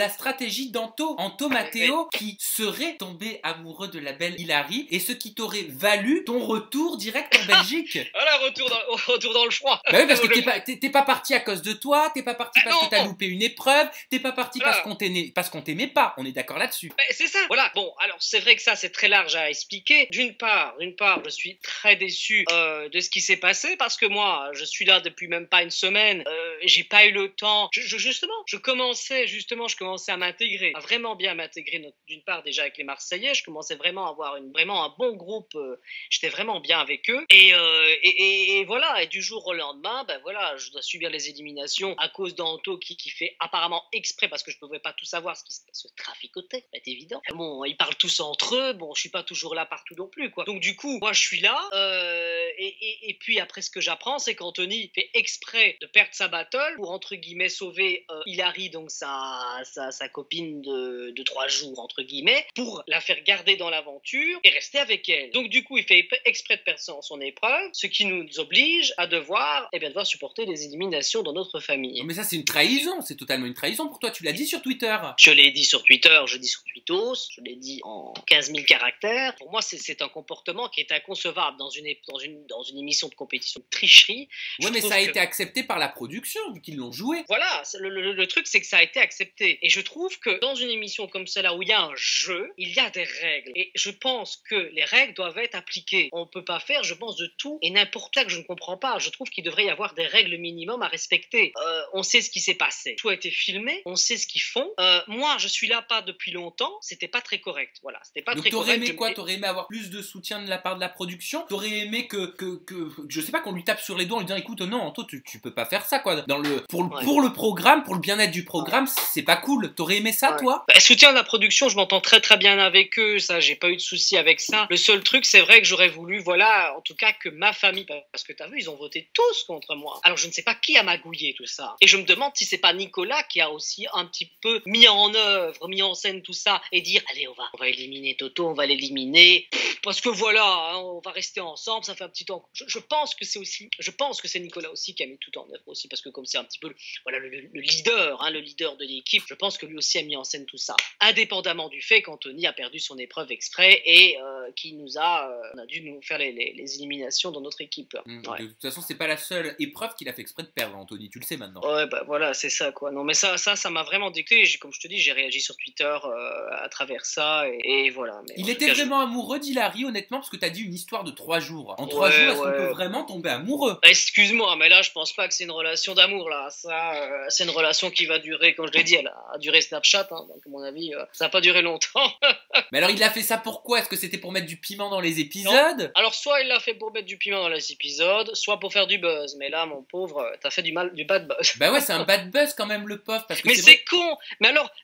la stratégie d'Anto Matteo qui serait tombé amoureux de la belle Hilary et ce qui t'aurait valu ton retour direct en Belgique. Voilà, retour dans le froid. Bah oui, parce que t'es pas parti à cause de toi, t'es pas parti parce que t'as loupé une épreuve, t'es pas parti parce qu'on t'aimait pas, on est d'accord là-dessus. C'est ça, voilà. Bon, alors c'est vrai que ça c'est très large à expliquer. D'une part, je suis très déçu de ce qui s'est passé parce que moi, je suis là depuis même pas une semaine, j'ai pas eu le temps. Je commençais à m'intégrer, à vraiment bien m'intégrer. D'une part déjà avec les Marseillais, je commençais vraiment à avoir vraiment un bon groupe. J'étais vraiment bien avec eux et voilà. Et du jour au lendemain, ben voilà, je dois subir les éliminations à cause d'Anto qui fait apparemment exprès parce que je pouvais pas tout savoir ce qui se traficotait, c'est évident. Bon, ils parlent tous entre eux. Bon, je suis pas toujours là partout non plus, quoi. Donc du coup, moi je suis là et puis après ce que j'apprends, c'est qu'Anthony fait exprès de perdre sa battle pour entre guillemets sauver Hilary, donc sa copine de 3 jours entre guillemets, pour la faire garder dans l'aventure et rester avec elle. Donc du coup, il fait exprès de perdre son épreuve, ce qui nous oblige à devoir supporter les éliminations dans notre famille. Mais ça c'est une trahison, c'est totalement une trahison pour toi, tu l'as dit sur Twitter. Je l'ai dit sur Twitter, je dis sur Twittos, je l'ai dit en 15 000 caractères. Pour moi, c'est un comportement qui est inconcevable dans une émission de compétition de tricherie. Ouais, mais ça a été accepté par la production, vu qu'ils l'ont joué. Voilà, le truc, c'est que ça a été accepté. Et je trouve que dans une émission comme celle-là, où il y a un jeu, il y a des règles. Et je pense que les règles doivent être appliquées. On ne peut pas faire, je pense, de tout et n'importe quoi que je ne comprends pas. Je trouve qu'il devrait y avoir des règles minimum à respecter. On sait ce qui s'est passé. Tout a été filmé, on sait ce qu'ils font. Moi, je suis là pas depuis longtemps, c'était pas très correct. Voilà, c'était pas donc très correct. Donc t'aurais aimé quoi? T'aurais aimé avoir plus de soutien de la part de la production? T'aurais aimé que je sais pas, qu'on lui tape sur les doigts en lui disant écoute, non, Anto, tu peux pas faire ça, quoi. Pour le programme, pour le bien-être du programme, c'est pas cool. T'aurais aimé ça, toi? Soutien de la production, je m'entends très très bien avec eux, ça, j'ai pas eu de souci avec ça. Le seul truc, c'est vrai que j'aurais voulu, voilà, en tout cas que ma famille, parce que t'as vu, ils ont voté tous contre moi. Alors je ne sais pas qui a magouillé tout ça. Et je me demande si c'est pas Nicolas qui a aussi un petit peu mis en œuvre, mis en scène tout ça et dire allez, on va éliminer Toto, on va l'éliminer parce que voilà, hein, on va rester ensemble, ça fait un petit temps. Je pense que c'est Nicolas aussi qui a mis tout en œuvre aussi, parce que comme c'est un petit peu le leader, hein, le leader de l'équipe, je pense que lui aussi a mis en scène tout ça, indépendamment du fait qu'Anthony a perdu son épreuve exprès et on a dû nous faire les éliminations dans notre équipe. De toute façon, c'est pas la seule épreuve qu'il a fait exprès de perdre, Anthony, tu le sais maintenant. Ouais, bah voilà, c'est ça, quoi. Non, mais ça m'a vraiment déclé. Comme je te dis, j'ai réagi sur Twitter à travers ça et voilà. Mais il était vraiment amoureux d'Hilary, honnêtement, parce que t'as dit une histoire de 3 jours. En 3 jours, est-ce qu'on peut vraiment tomber amoureux? Excuse-moi, mais là, je pense pas que c'est une relation d'amour, là. Ça, c'est une relation qui va durer, comme je l'ai dit, elle a duré Snapchat, hein, donc à mon avis, ça n'a pas duré longtemps. Mais alors, il a fait ça pourquoi? Est-ce que c'était pour mettre du piment dans les épisodes? Non. Alors, soit il l'a fait pour mettre du piment dans les épisodes, soit pour faire du buzz. Mais là, mon pauvre, t'as fait du bad buzz. Bah ouais, c'est un bad buzz quand même, le pauvre. Parce que mais c'est con.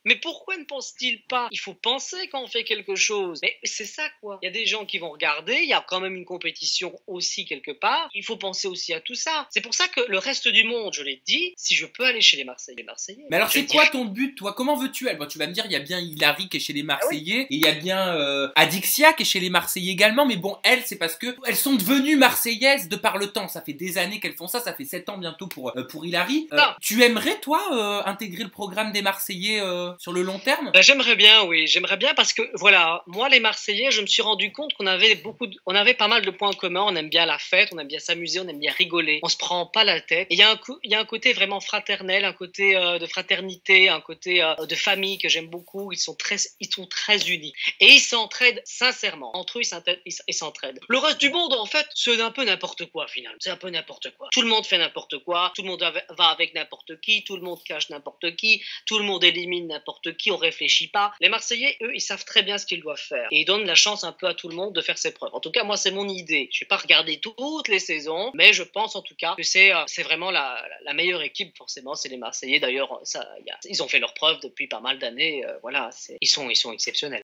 Mais pourquoi ne pense-t-il pas? Il faut penser quand on fait quelque chose. Mais c'est ça, quoi. Il y a des gens qui vont regarder, il y a quand même une compétition aussi quelque part. Il faut penser aussi à tout ça. C'est pour ça que le reste du monde, je l'ai dit, si je peux aller chez les Marseillais. Mais alors, c'est quoi ton but, toi? Comment veux-tu aller? Bon, tu vas me dire, il y a bien Hilary qui est chez les Marseillais, et il y a bien Adixia qui est chez les Marseillais également, mais bon, elles, c'est parce que elles sont devenues Marseillaises de par le temps. Ça fait des années qu'elles font ça fait 7 ans bientôt pour Hilary. Tu aimerais, toi, intégrer le programme des Marseillais sur le long terme? J'aimerais bien, oui, j'aimerais bien parce que, voilà, moi, les Marseillais, je me suis rendu compte qu'on avait pas mal de points communs. On aime bien la fête, on aime bien s'amuser, on aime bien rigoler, on se prend pas la tête. Et il y a un côté vraiment fraternel, un côté de fraternité, un côté de famille que j'aime beaucoup. Ils sont très unis. Et ils s'entraident sincèrement. Entre eux, ils s'entraident. Le reste du monde, en fait, c'est un peu n'importe quoi, finalement. C'est un peu n'importe quoi. Tout le monde fait n'importe quoi, tout le monde va avec n'importe qui, tout le monde cache n'importe qui, tout le monde élimine n'importe qui, on réfléchit pas. Les Marseillais, eux, ils savent très bien ce qu'ils doivent faire. Et ils donnent la chance un peu à tout le monde de faire ses preuves. En tout cas, moi, c'est mon idée. Je vais pas regarder toutes les saisons, mais je pense en tout cas que c'est vraiment la meilleure équipe, forcément, c'est les Marseillais. D'ailleurs, ils ont fait leurs preuves depuis pas mal d'années. Voilà, ils sont exceptionnels.